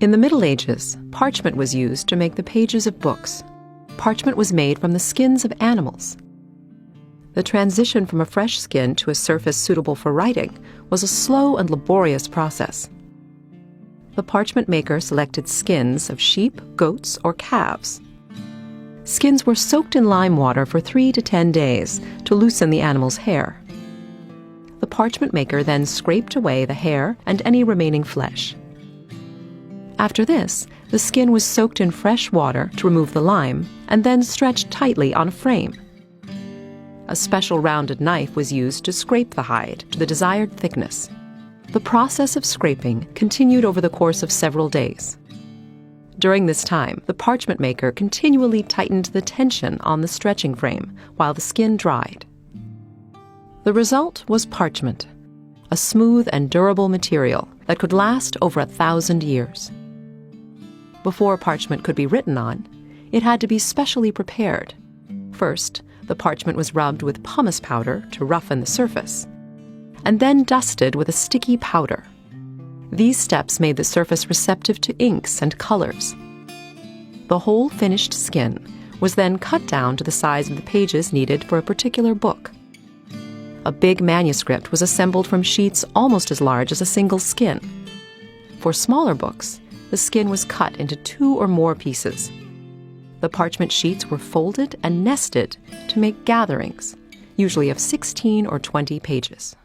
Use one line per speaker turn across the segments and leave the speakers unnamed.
In the Middle Ages, parchment was used to make the pages of books. Parchment was made from the skins of animals. The transition from a fresh skin to a surface suitable for writing was a slow and laborious process. The parchment maker selected skins of sheep, goats, or calves. Skins were soaked in lime water for 3 to 10 days to loosen the animal's hair. The parchment maker then scraped away the hair and any remaining flesh. After this, the skin was soaked in fresh water to remove the lime and then stretched tightly on a frame. A special rounded knife was used to scrape the hide to the desired thickness. The process of scraping continued over the course of several days. During this time, the parchment maker continually tightened the tension on the stretching frame while the skin dried. The result was parchment, a smooth and durable material that could last over 1,000 years. Before parchment could be written on, it had to be specially prepared. First, the parchment was rubbed with pumice powder to roughen the surface, and then dusted with a sticky powder. These steps made the surface receptive to inks and colors. The whole finished skin was then cut down to the size of the pages needed for a particular book. A big manuscript was assembled from sheets almost as large as a single skin. For smaller books, the skin was cut into 2 or more pieces. The parchment sheets were folded and nested to make gatherings, usually of 16 or 20 pages.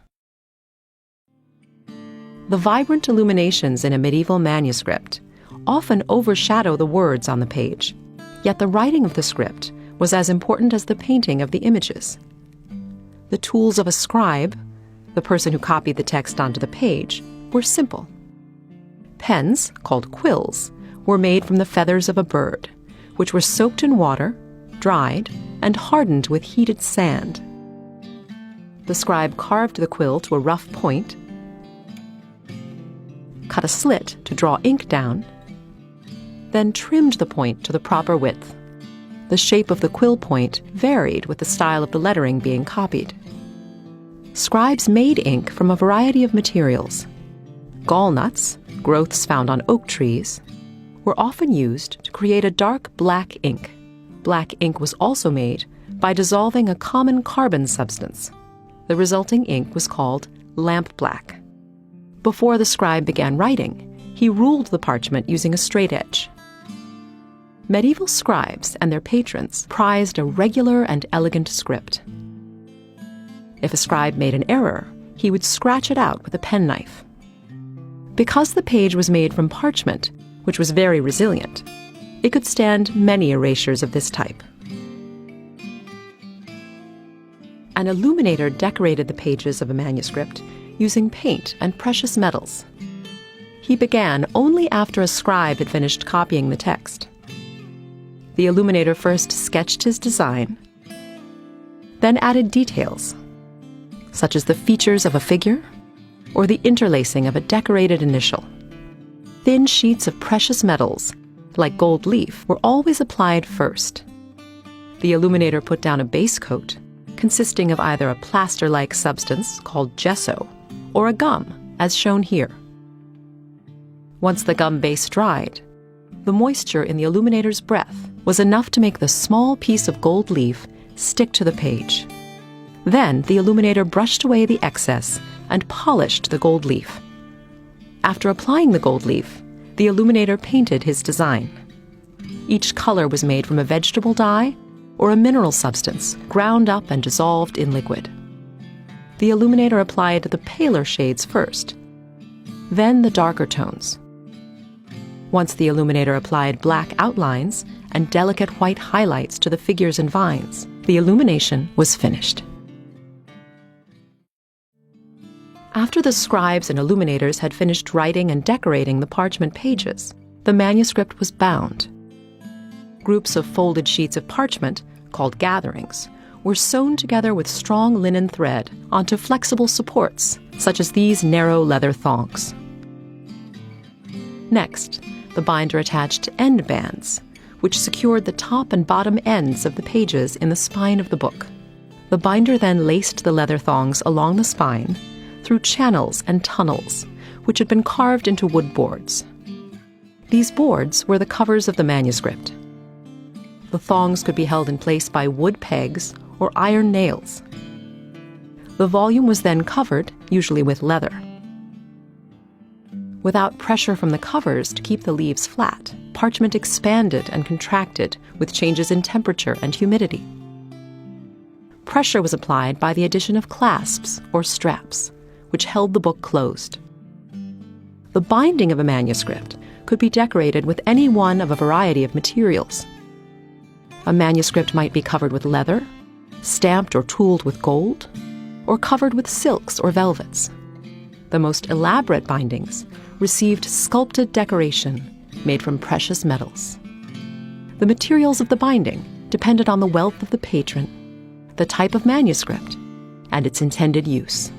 The vibrant illuminations in a medieval manuscript often overshadow the words on the page, yet the writing of the script was as important as the painting of the images. The tools of a scribe, the person who copied the text onto the page, were simple. Pens, called quills, were made from the feathers of a bird, which were soaked in water, dried, and hardened with heated sand. The scribe carved the quill to a rough point, cut a slit to draw ink down, then trimmed the point to the proper width. The shape of the quill point varied with the style of the lettering being copied. Scribes made ink from a variety of materials. Gallnuts, growths found on oak trees, were often used to create a dark black ink. Black ink was also made by dissolving a common carbon substance. The resulting ink was called lamp black. Before the scribe began writing, he ruled the parchment using a straight edge. Medieval scribes and their patrons prized a regular and elegant script. If a scribe made an error, he would scratch it out with a penknife. Because the page was made from parchment, which was very resilient, it could stand many erasures of this type. An illuminator decorated the pages of a manuscript using paint and precious metals. He began only after a scribe had finished copying the text. The illuminator first sketched his design, then added details, such as the features of a figure or the interlacing of a decorated initial. Thin sheets of precious metals, like gold leaf, were always applied first. The illuminator put down a base coat, consisting of either a plaster-like substance called gesso or a gum, as shown here. Once the gum base dried, the moisture in the illuminator's breath was enough to make the small piece of gold leaf stick to the page. Then the illuminator brushed away the excess and polished the gold leaf. After applying the gold leaf, the illuminator painted his design. Each color was made from a vegetable dye or a mineral substance ground up and dissolved in liquid. The illuminator applied the paler shades first, then the darker tones. Once the illuminator applied black outlines and delicate white highlights to the figures and vines, the illumination was finished. After the scribes and illuminators had finished writing and decorating the parchment pages, the manuscript was bound. Groups of folded sheets of parchment, called gatherings, were sewn together with strong linen thread onto flexible supports, such as these narrow leather thongs. Next, the binder attached end bands, which secured the top and bottom ends of the pages in the spine of the book. The binder then laced the leather thongs along the spine through channels and tunnels, which had been carved into wood boards. These boards were the covers of the manuscript. The thongs could be held in place by wood pegs or iron nails. The volume was then covered, usually with leather. Without pressure from the covers to keep the leaves flat, parchment expanded and contracted with changes in temperature and humidity. Pressure was applied by the addition of clasps or straps, which held the book closed. The binding of a manuscript could be decorated with any one of a variety of materials. A manuscript might be covered with leather, stamped or tooled with gold, or covered with silks or velvets. The most elaborate bindings received sculpted decoration made from precious metals. The materials of the binding depended on the wealth of the patron, the type of manuscript, and its intended use.